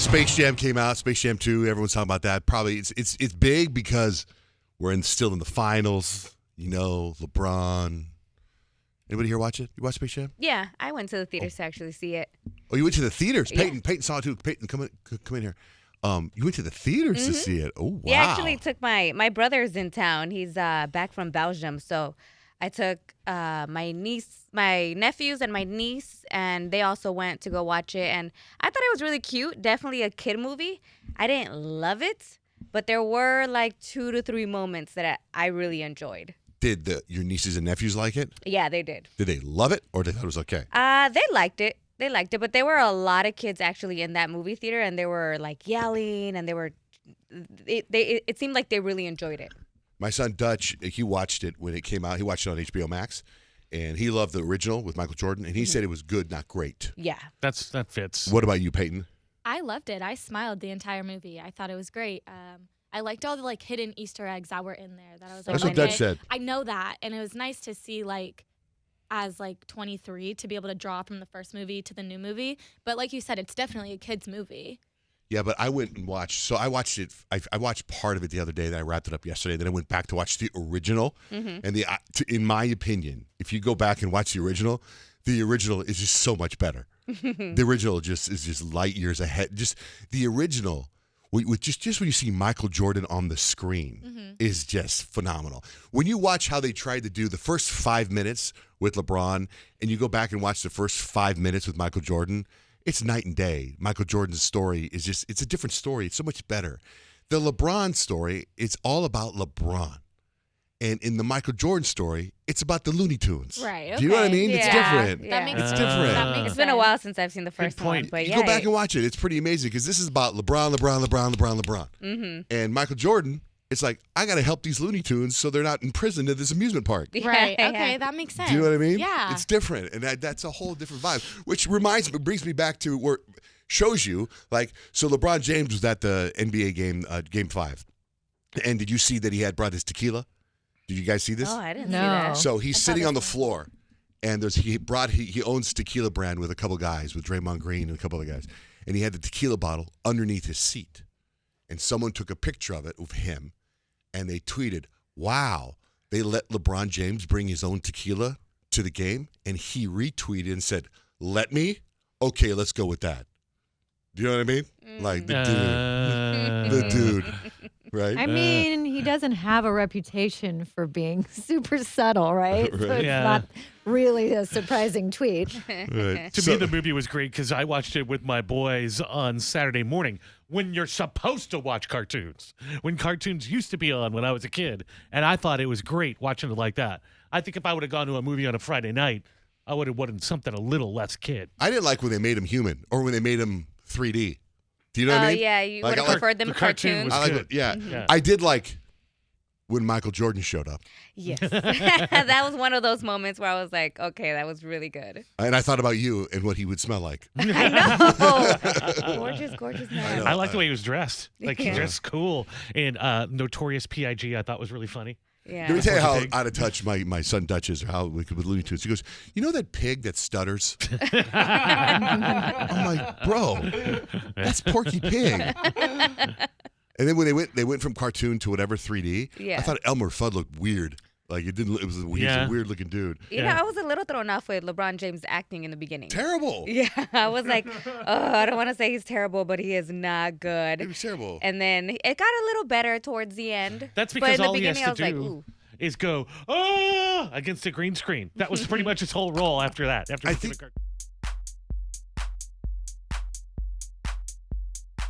Space Jam came out. Space Jam 2. Everyone's talking about that. Probably it's big because we're still in the finals. You know, LeBron. Anybody here watch it? You watch Space Jam? Yeah, I went to the theaters to actually see it. Oh, you went to the theaters. Yeah. Peyton saw it too. Peyton, come in here. You went to the theaters to see it. Oh, wow. Yeah, actually took my brother's in town. He's back from Belgium, so I took my nephews and my niece, and they also went to go watch it. And I thought it was really cute. Definitely a kid movie. I didn't love it, but there were like 2 to 3 moments that I really enjoyed. Did your nieces and nephews like it? Yeah, they did. Did they love it or they thought it was okay? They liked it. They liked it, but there were a lot of kids actually in that movie theater, and they were like yelling, and it seemed like they really enjoyed it. My son Dutch, he watched it when it came out. He watched it on HBO Max, and he loved the original with Michael Jordan, and he said it was good, not great. Yeah. That fits. What about you, Peyton? I loved it. I smiled the entire movie. I thought it was great. I liked all the like hidden Easter eggs that were in there. That I was like, That's what Dutch said. I know that, and it was nice to see like as like 23 to be able to draw from the first movie to the new movie. But like you said, it's definitely a kid's movie. Yeah, but I went and watched. So I watched it. I watched part of it the other day. Then I wrapped it up yesterday. Then I went back to watch the original. And in my opinion, if you go back and watch the original is just so much better. The original is just light years ahead. Just the original. With just when you see Michael Jordan on the screen is just phenomenal. When you watch how they tried to do the first 5 minutes with LeBron and you go back and watch the first 5 minutes with Michael Jordan, it's night and day. Michael Jordan's story it's a different story. It's so much better. The LeBron story, it's all about LeBron. And in the Michael Jordan story, it's about the Looney Tunes. Right. Do you know what I okay. mean? It's different. That makes It's sense. different. That makes It's been a sense. while since I've seen the first one, but You yeah. go back and watch it. It's pretty amazing because this is about LeBron. And Michael Jordan, it's like, I got to help these Looney Tunes so they're not imprisoned at this amusement park. Right. Yeah. Okay, that makes sense. Do you know what I mean? Yeah. It's different. And that's a whole different vibe, which brings me back to where shows you, like, so LeBron James was at the NBA game, Game 5. And did you see that he had brought his tequila? Did you guys see this? Oh, I didn't see No. that. So he's I thought sitting it on the was- floor, and he owns Tequila brand with a couple guys, with Draymond Green and a couple other guys, and he had the tequila bottle underneath his seat, and someone took a picture of it with him, and they tweeted, "Wow, they let LeBron James bring his own tequila to the game," and he retweeted and said, "Let me? Okay, let's go with that." Do you know what I mean? Like the dude. Right? I mean, he doesn't have a reputation for being super subtle, right? So it's Yeah. not really a surprising tweet. Right. To me, the movie was great because I watched it with my boys on Saturday morning when you're supposed to watch cartoons, when cartoons used to be on when I was a kid. And I thought it was great watching it like that. I think if I would have gone to a movie on a Friday night, I would have wanted something a little less kid. I didn't like when they made him human or when they made him 3D. Do you know what I mean? Yeah, you Like, would have I like- preferred them the cartoon cartoons. was I like good. it. Yeah. Yeah. I did like when Michael Jordan showed up. Yes. That was one of those moments where I was like, okay, that was really good. And I thought about you and what he would smell like. I know. Gorgeous man. I like the way he was dressed. Like, he Yeah. dressed cool. And Notorious P.I.G. I thought was really funny. Yeah. Let me tell you how Pig. out of touch my son Dutch is, or how with Looney Tunes. He goes, "You know that pig that stutters?" I'm like, "Bro, that's Porky Pig." And then when they went from cartoon to whatever 3D, Yeah. I thought Elmer Fudd looked weird. Like he was a weird looking dude. You know, I was a little thrown off with LeBron James acting in the beginning. Terrible. Yeah, I was like, oh, I don't want to say he's terrible, but he is not It good. was terrible. And then it got a little better towards the end. That's but because in the all he has beginning, I to was like, do ooh. is go, against a green screen. That was pretty much his whole role after that. After I the think